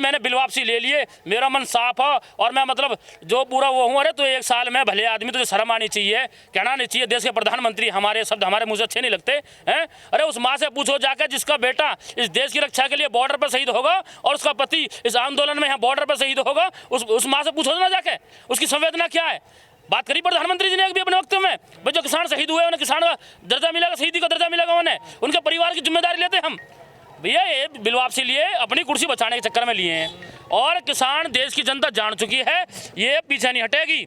मैंने बिल वापसी ले लिए, मेरा मन साफ है और मैं मतलब जो पूरा वो हूँ। अरे तो 1 साल में भले आदमी, तुझे शर्म आनी चाहिए, कहना नहीं चाहिए देश के प्रधानमंत्री, हमारे शब्द हमारे मुँह से अच्छे नहीं लगते हैं। अरे उस माँ से पूछो जाकर जिसका बेटा इस देश की रक्षा के लिए बॉर्डर पर शहीद होगा और उसका पति इस आंदोलन में यहाँ बॉर्डर पर शहीद होगा, उस माँ से पूछो ना जाके उसकी संवेदना क्या है। बात करी प्रधानमंत्री जी ने एक भी अपने वक्त में, भाई जो किसान शहीद हुए उन्हें किसान का दर्जा मिलेगा, शहीदी का दर्जा मिलेगा, उन्हें उनके परिवार की जिम्मेदारी लेते हम। भैया ये बिल वापसी लिए अपनी कुर्सी बचाने के चक्कर में लिए हैं और किसान देश की जनता जान चुकी है, ये पीछे नहीं हटेगी।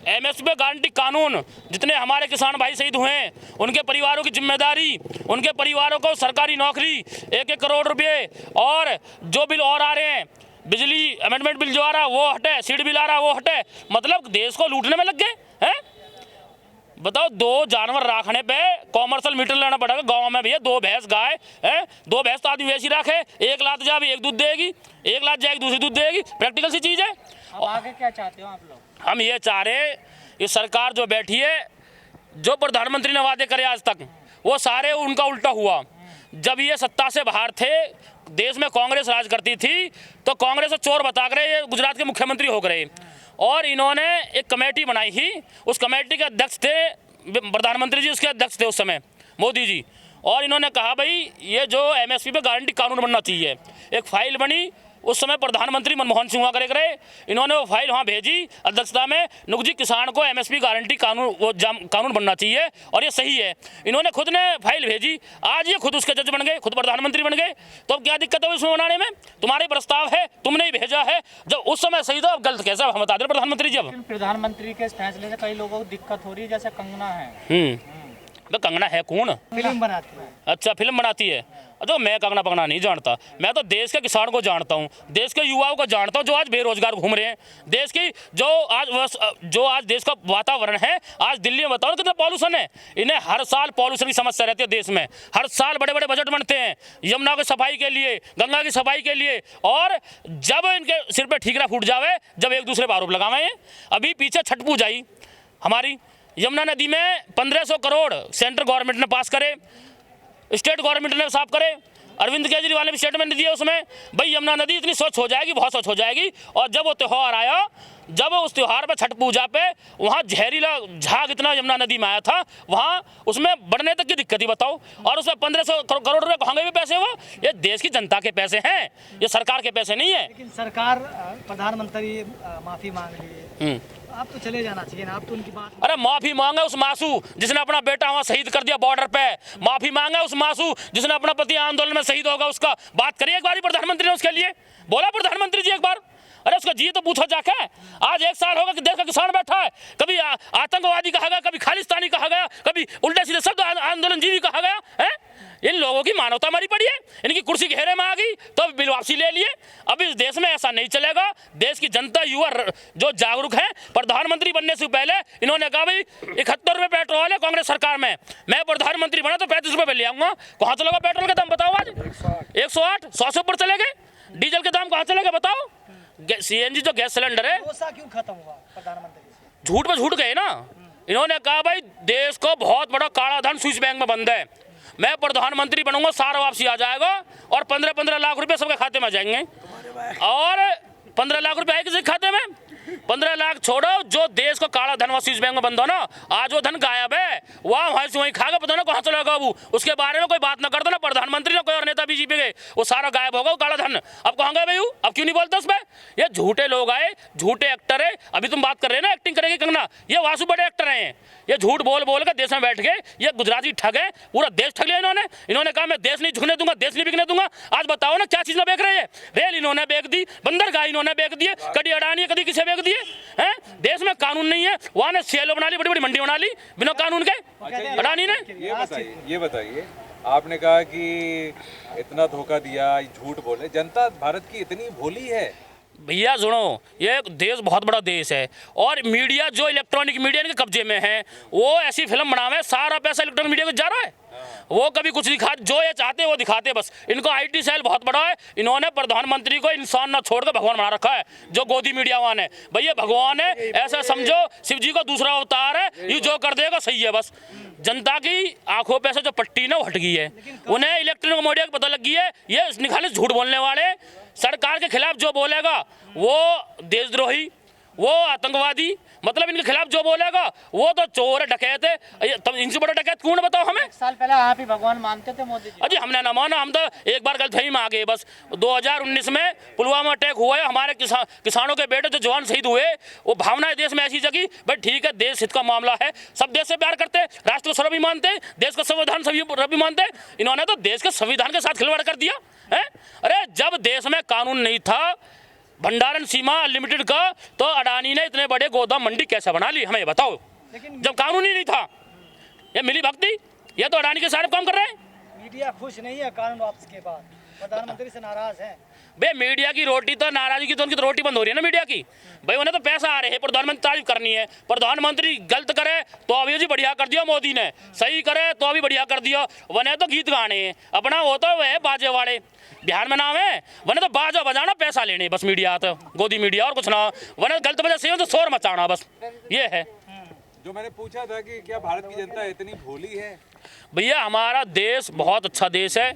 एमएसपी गारंटी कानून, जितने हमारे किसान भाई शहीद हुए हैं उनके परिवारों की जिम्मेदारी, उनके परिवारों को सरकारी नौकरी, 1-1 करोड़ रुपये, और जो बिल और आ रहे हैं, बिजली अमेंडमेंट बिल जो आ रहा है वो हटे, सीड बिल आ रहा है वो हटे, मतलब देश को लूटने में लग गए हैं। बताओ, 2 जानवर रखने पे कॉमर्शियल मीटर लेना पड़ेगा गांव में भैया। 2 भैंस गाय है, 2 भैंस तो आदमी वैसी रखे, 1 लात जाए 1 दूध देगी, 1 लात जाएगी दूसरी दूध देगी, प्रैक्टिकल सी चीज़ है। अब आगे क्या चाहते हो आप लोग? हम ये चाह रहे, ये सरकार जो बैठी है, जो प्रधानमंत्री ने वादे करे आज तक वो सारे उनका उल्टा हुआ। जब ये सत्ता से बाहर थे, देश में कांग्रेस राज करती थी, तो कांग्रेस को चोर बता कर ये गुजरात के मुख्यमंत्री हो गए और इन्होंने एक कमेटी बनाई ही, उस कमेटी के अध्यक्ष थे प्रधानमंत्री जी, उसके अध्यक्ष थे उस समय मोदी जी, और इन्होंने कहा भाई ये जो एमएसपी पे गारंटी कानून बनना चाहिए। एक फाइल बनी, उस समय प्रधानमंत्री मनमोहन सिंह हुआ करे, इन्होंने वो फाइल वहाँ भेजी अध्यक्षता में, नुकजी किसान को एमएसपी गारंटी कानून कानून बनना चाहिए और ये सही है। इन्होंने खुद ने फाइल भेजी, आज ये खुद उसके जज बन गए, खुद प्रधानमंत्री बन गए। तो अब क्या दिक्कत है इसमें बनाने में? तुम्हारे प्रस्ताव है, तुमने ही भेजा है, जब उस समय सही था, अब गलत कैसा हम बता दें प्रधानमंत्री जी। अब प्रधानमंत्री के इस फैसले से कई लोगों को दिक्कत हो रही है, जैसे कंगना है। तो कंगना है कौन? फिल्म बनाती है। अच्छा, फिल्म बनाती है। तो मैं कंगना पकड़ा नहीं जानता, मैं तो देश के किसान को जानता हूँ, देश के युवाओं को जानता हूँ जो आज बेरोजगार घूम रहे हैं, देश की जो आज देश का वातावरण है। आज दिल्ली में बताओ कितना पॉल्यूशन है, इन्हें हर साल पॉल्यूशन की समस्या रहती है देश में, हर साल बड़े बड़े बजट बनते हैं यमुना की सफाई के लिए, गंगा की सफाई के लिए, और जब इनके सिर पर ठीकरा फूट जावे, जब एक दूसरे पर आरोप लगावे। अभी पीछे छठ पूजा आई हमारी, यमुना नदी में 1500 करोड़ सेंट्रल गवर्नमेंट ने पास करे, स्टेट गवर्नमेंट ने साफ करे, अरविंद केजरीवाल ने भी स्टेटमेंट दिया उसमें, भाई यमुना नदी इतनी स्वच्छ हो जाएगी, बहुत स्वच्छ हो जाएगी। और जब वो त्यौहार आया, जब उस त्यौहार पे छठ पूजा पे वहाँ जहरीला झाग इतना यमुना नदी में आया था, वहाँ उसमें बढ़ने तक की दिक्कत ही बताओ। और उसमें 1500 करोड़ रुपए कहाँ गए भी पैसे? वो ये देश की जनता के पैसे हैं, ये सरकार के पैसे नहीं है। लेकिन सरकार, प्रधानमंत्री माफी मांग रही है, आप तो चले जाना चाहिए ना, आप तो उनकी बात। अरे माफी मांगे उस मासू जिसने अपना बेटा वहाँ शहीद कर दिया बॉर्डर पे, माफी मांगे उस मासू जिसने अपना पति आंदोलन में शहीद होगा, उसका बात करिए एक बार प्रधानमंत्री ने उसके लिए बोला प्रधानमंत्री जी एक बार। अरे उसका जी तो पूछो जाके। आज 1 साल होगा कि देश का किसान बैठा है, कभी आतंकवादी कहा गया, कभी खालिस्तानी कहा गया, कभी उल्टे सीधे शब्द आंदोलन जीवी कहा गया है। इन लोगों की मानवता मरी पड़ी है, इनकी कुर्सी घेरे में आ गई तो बिल वापसी ले लिए। अब इस देश में ऐसा नहीं चलेगा। देश की जनता, युवा जो जागरूक है, प्रधानमंत्री बनने से पहले इन्होंने कहा भाई 71 रुपये पेट्रोल है कांग्रेस सरकार में, मैं प्रधानमंत्री बना तो 35 रुपये ले आऊंगा। कहाँ चलेगा पेट्रोल के दाम बताओ? आज 108, 100 से ऊपर चले गए। डीजल के दाम कहाँ चले गए बताओ? सीएनजी जो गैस सिलेंडर है, क्यों खत्म हुआ प्रधानमंत्री से? झूठ पे झूठ गए ना। इन्होंने कहा भाई देश को बहुत बड़ा काला धन स्विस बैंक में बंद है, मैं प्रधानमंत्री बनूंगा, सारा वापसी आ जाएगा और 15-15 लाख रुपए सबके खाते में आ जाएंगे। और 15 लाख रुपए आए किसी खाते में? 15 लाख छोड़ो, जो देश को काला धन स्विस बैंक में बंद हो ना, आज वो धन गायब है, वहाँ से वहीं खागा, पता ना कहाँ चला गया वो। उसके बारे में कोई बात ना करता ना प्रधानमंत्री ना कोई और नेता बीजेपी के, वो सारा गायब होगा वो काला धन। अब कहाँ गए भाई? अब क्यों नहीं बोलते उसमें? ये झूठे लोग आए, झूठे एक्टर है। अभी तुम बात कर रहे हैं ना एक्टिंग करेगी कंगना, ये वासु बड़े एक्टर हैं। ये झूठ बोल बोल के देश में बैठ गए, ये गुजराती ठग है, पूरा देश ठग लिया इन्होंने। इन्होंने कहा मैं देश नहीं झुकने दूंगा, देश नहीं बिकने दूंगा। आज बताओ ना क्या चीज में बेच रहे हैं? रेल इन्होंने बेच दी, बंदरगाह इन्होंने बेच दिए, कभी अडानी कभी किसे बेच दिए हैं। देश में कानून नहीं है, वहाँ ने सेलो बना ली, बड़ी बड़ी मंडी बना ली बिना कानून के अडानी ने। ये बताइए, आपने कहा कि इतना धोखा दिया, झूठ बोले, जनता भारत की इतनी भोली है? भैया सुनो, ये देश बहुत बड़ा देश है और मीडिया जो इलेक्ट्रॉनिक मीडिया के कब्जे में है, वो ऐसी फिल्म बनावे, सारा पैसा इलेक्ट्रॉनिक मीडिया को जा रहा है। वो कभी कुछ दिखा, जो ये चाहते वो दिखाते बस। इनको IT सेल बहुत बड़ा है, इन्होंने प्रधानमंत्री को इंसान ना छोड़कर भगवान बना रखा है, जो गोदी मीडिया वाले। भैया भगवान है ऐसा समझो, शिव जी को दूसरा अवतार है, ये जो कर देगा सही है बस। जनता की आंखों पे से जो पट्टी ना हट गई है, उन्हें इलेक्ट्रॉनिक मीडिया को पता लग गई है, ये निकाले झूठ बोलने वाले। सरकार के खिलाफ जो बोलेगा वो देशद्रोही, वो आतंकवादी, मतलब इनके खिलाफ जो बोलेगा वो तो चोर डकैत है। तब इनसे बड़ा डकैत कौन बताओ हमें? 1 साल पहले आप ही भगवान मानते थे मोदी जी? अजी हमने ना माना, हम तो एक बार गलतफहमी में आ गए बस। 2019 में पुलवामा अटैक हुआ है, हमारे किसानों के बेटे जो जवान शहीद हुए, वो भावनाएं देश में ऐसी जगी। भाई ठीक है, देश हित का मामला है, सब देश से प्यार करते हैं, राष्ट्र को सर्वोपरि मानते हैं, देश का संविधान सर्वोपरि मानते हैं। इन्होंने तो देश के संविधान के साथ खिलवाड़ कर दिया है। अरे जब देश में कानून नहीं था, भंडारण सीमा अनलिमिटेड का, तो अडानी ने इतने बड़े गोदाम मंडी कैसे बना ली, हमें बताओ। लेकिन जब कानून ही नहीं था, ये मिली भक्ति, ये तो अडानी के सारे काम कर रहे हैं। मीडिया खुश नहीं है कानून वापस के बाद, प्रधानमंत्री से नाराज है। भाई मीडिया की रोटी तो नाराजगी की, तो उनकी तो रोटी बंद हो रही है ना मीडिया की। भाई उन्हें तो पैसा आ रहे हैं, प्रधानमंत्री तारीफ करनी है। प्रधानमंत्री गलत करे तो अभी जी बढ़िया कर दिया मोदी ने, सही करे तो अभी बढ़िया कर दिया। वने तो गीत गाने हैं अपना, वो तो वह बाजे वाले बिहार में नाम है, वने तो बाजा बजाना पैसा लेने बस। मीडिया तो गोदी मीडिया और कुछ ना, वने गलत वजह से तो शोर मचाना बस, ये है। जो मैंने पूछा था कि क्या भारत की जनता इतनी भोली है? भैया हमारा देश बहुत अच्छा देश है,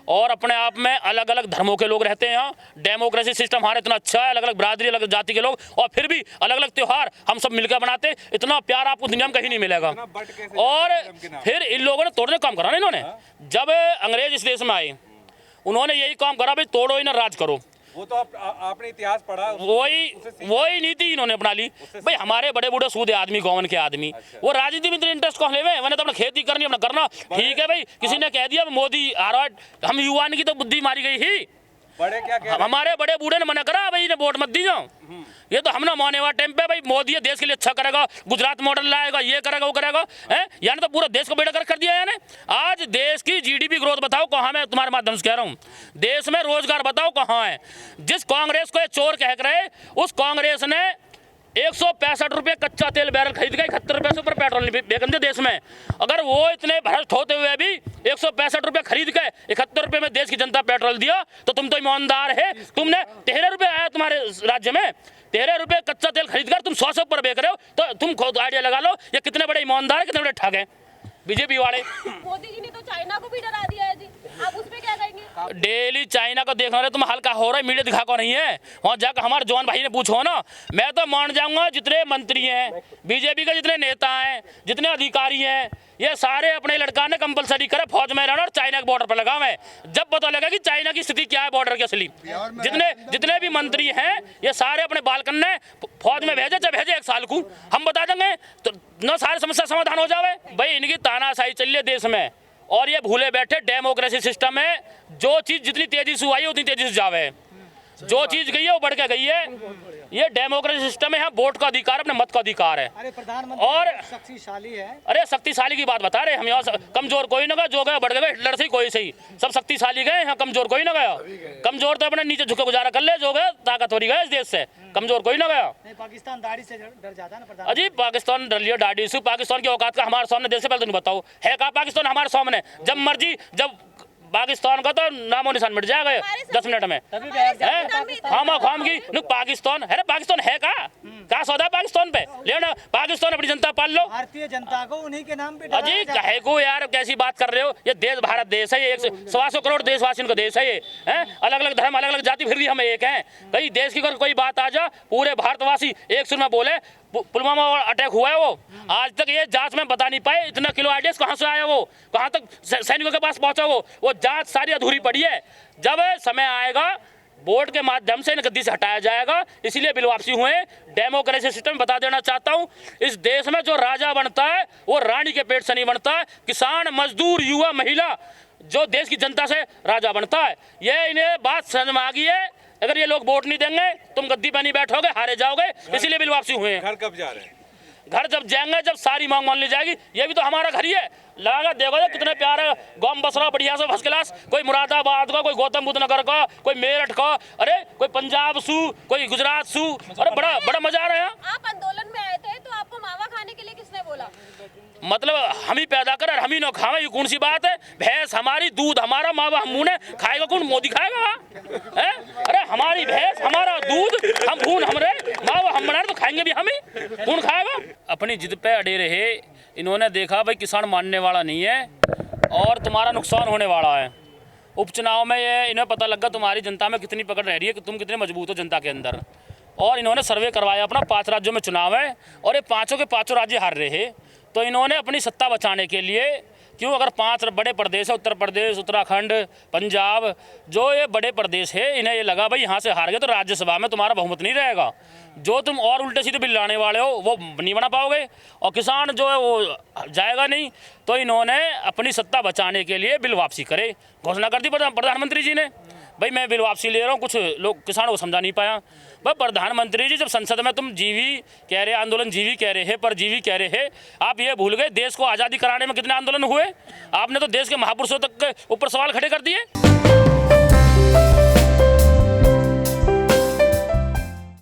और अपने आप में अलग अलग धर्मों के लोग रहते हैं यहाँ। डेमोक्रेसी सिस्टम हमारा इतना अच्छा है, अलग अलग बिरादरी, अलग जाति के लोग, और फिर भी अलग अलग त्यौहार हम सब मिलकर बनाते। इतना प्यार आपको दुनिया में कहीं नहीं मिलेगा। और फिर इन लोगों ने तोड़ने का काम करा ना इन्होंने। जब अंग्रेज इस देश में आए, उन्होंने यही काम करा, भाई तोड़ो ही ना राज करो। वो तो आपने इतिहास पढ़ा, वही नीति इन्होंने अपना ली। भाई हमारे बड़े बूढ़े सूदे आदमी, गौवन के आदमी, वो राजनीति में इतने इंटरेस्ट कौन ले? मैंने तो अपना खेती करनी, अपना करना ठीक है। भाई किसी ने कह दिया मोदी आ रहा है, हम युवा की तो बुद्धि मारी गई ही। बड़े क्या कह रहे हैं? हमारे बड़े बूढ़े ने मना करा, भाई ने वोट मत दी जाओ। ये तो हम ना माने हुआ टाइम पे, भाई मोदी ये देश के लिए अच्छा करेगा, गुजरात मॉडल लाएगा, ये करेगा वो करेगा, है यानी तो पूरा देश को बेड़ा कर दिया यानी। आज देश की GDP ग्रोथ बताओ कहाँ, मैं तुम्हारे माध्यम से कह रहा हूँ, देश में रोजगार बताओ कहाँ है। जिस कांग्रेस को ये चोर कह रहे, उस कांग्रेस ने 165 रुपये कच्चा तेल बैरल खरीद के 71 रुपये से ऊपर पेट्रोल बेचते देश में। अगर वो इतने भ्रष्ट होते हुए भी 165 रुपये खरीद के 71 रुपये में देश की जनता पेट्रोल दिया, तो तुम तो ईमानदार है। तुमने 13 रुपये आया तुम्हारे राज्य में, 13 रुपये कच्चा तेल खरीद कर तुम 100 से ऊपर बेच रहे हो, तो तुम खुद आइडिया लगा लो ये कितने बड़े ईमानदार है, कितने बड़े ठग हैं बीजेपी वाले। मोदी जी ने तो चाइना को भी डरा दिया है जी, आप उस पे क्या कहेंगे? डेली चाइना को देख रहे तुम, हल्का हो रहा है, मीडिया दिखा को नहीं है। वहाँ जाकर हमारे जवान भाई ने पूछो ना, मैं तो मान जाऊंगा जितने मंत्री हैं बीजेपी के, जितने नेता हैं, जितने अधिकारी हैं, ये सारे अपने लड़का ने कंपलसरी करे फौज में रहना और चाइना के बॉर्डर पर लगा हुआ है। जब पता लगा कि चाइना की स्थिति क्या है बॉर्डर की असली, जितने भी मंत्री हैं ये सारे अपने बालकन ने फौज में भेजे, जब भेजे 1 साल को हम बता देंगे तो न सारी समस्या समाधान हो जावे। भाई इनकी तानाशाही चल रही है देश में, और ये भूले बैठे डेमोक्रेसी सिस्टम में जो चीज़ जितनी तेजी से आई है उतनी तेजी से जावे, जो चीज गई है वो बढ़ के गई है। ये डेमोक्रेसी सिस्टम है, यहाँ वोट का अधिकार, अपने मत का अधिकार है। अरे प्रधानमंत्री और शक्तिशाली है। अरे शक्तिशाली की बात बता रहे हम, यहाँ कमजोर कोई ना गया, जो गया बढ़ गए, हिटलर से कोई सही, सब शक्तिशाली गए, यहाँ कमजोर कोई ना गया। कमजोर तो अपने नीचे झुके गुजारा कर ले, जो गए ताकतवरी गए इस देश से, कमजोर कोई ना गया। नहीं, पाकिस्तान दाढ़ी से डर जाता है ना प्रधान। अजी पाकिस्तान डर लिया दाढ़ी से, पाकिस्तान की औकात का हमारे सामने देश से पहले तो नहीं बताओ है का पाकिस्तान हमारे सामने, जब मर्जी जब पाकिस्तान का तो नामो निशान मिट जाएगा 10 मिनट में। खाम की पाकिस्तान है, पाकिस्तान है का सौदा पाकिस्तान पे लेना, पाकिस्तान अपनी जनता पाल लो। भारतीय जनता को उन्हीं के नाम पे अजी कहे को यार कैसी बात कर रहे हो, ये देश भारत देश है, ये 125 करोड़ देशवासियों का देश है ये, अलग अलग धर्म, अलग अलग जाति, फिर भी हम एक हैं। कहीं देश की कोई बात आ जा, पूरे भारतवासी एक सुर में बोले पुलवामा अटैक हुआ है, वो आज तक ये जांच में बता नहीं पाए इतना किलो आइडियस कहाँ से आया, वो कहाँ तक सैनिकों के पास पहुंचा, वो जांच सारी अधूरी पड़ी है। जब समय आएगा बोर्ड के माध्यम से इन गद्दी से हटाया जाएगा, इसीलिए बिल वापसी हुए। डेमोक्रेसी सिस्टम बता देना चाहता हूँ, इस देश में जो राजा बनता है वो रानी के पेट से नहीं बनता है, किसान, मजदूर, युवा, महिला, जो देश की जनता से राजा बनता है। ये इन्हें बात समझ में आ गई है, अगर ये लोग वोट नहीं देंगे तुम गद्दी पर नहीं बैठोगे, हारे जाओगे, इसीलिए बिल वापसी हुए हैं। घर कब जा रहे हैं? घर जब जाएंगे जब सारी मांग मान ली जाएगी, ये भी तो हमारा घर ही है। लगा देखो कितने प्यारे गांव बस रहा बढ़िया से फर्स्ट क्लास, कोई मुरादाबाद का, कोई गौतम बुद्ध नगर का, कोई मेरठ का, अरे कोई पंजाब सू, कोई गुजरात सू, अरे बड़ा मजा आ रहा है। आप आंदोलन में आए थे तो आपको मावा खाने के लिए किसने किसने बोला? मतलब हम ही पैदा कर और हम ही न खावे, ये कौन सी बात है? भैंस हमारी, दूध हमारा, माँ बाप हम मुँह खाएगा कौन? मोदी खाएगा? हैं? अरे हमारी भैंस, हमारा दूध, हम खून हमरे, माँ बाप हम बनाए तो खाएंगे भी हम ही, कौन खाएगा? अपनी जिद पे अड़े रहे। इन्होंने देखा भाई किसान मानने वाला नहीं है और तुम्हारा नुकसान होने वाला है। उपचुनाव में ये इन्हें पता लगा तुम्हारी जनता में कितनी पकड़ रह रही है कि तुम कितने मजबूत हो जनता के अंदर। और इन्होंने सर्वे करवाया अपना, 5 राज्यों में चुनाव है और ये 5 के 5 राज्य हार रहे। तो इन्होंने अपनी सत्ता बचाने के लिए, क्यों, अगर 5 बड़े प्रदेश है, उत्तर प्रदेश, उत्तराखंड, पंजाब, जो ये बड़े प्रदेश है, इन्हें ये लगा भाई यहाँ से हार गए तो राज्यसभा में तुम्हारा बहुमत नहीं रहेगा, जो तुम और उल्टे सीधे बिल लाने वाले हो वो नहीं बना पाओगे और किसान जो है वो जाएगा नहीं। तो इन्होंने अपनी सत्ता बचाने के लिए बिल वापसी करे घोषणा कर दी प्रधानमंत्री जी ने। भाई मैं बिल वापसी ले रहा हूँ, कुछ लोग किसानों को समझा नहीं पाया। भाई प्रधानमंत्री जी, जब संसद में तुम जीवी कह रहे, आंदोलन जीवी कह रहे हैं, पर जीवी कह रहे हैं, आप ये भूल गए देश को आज़ादी कराने में कितने आंदोलन हुए? आपने तो देश के महापुरुषों तक के ऊपर सवाल खड़े कर दिए।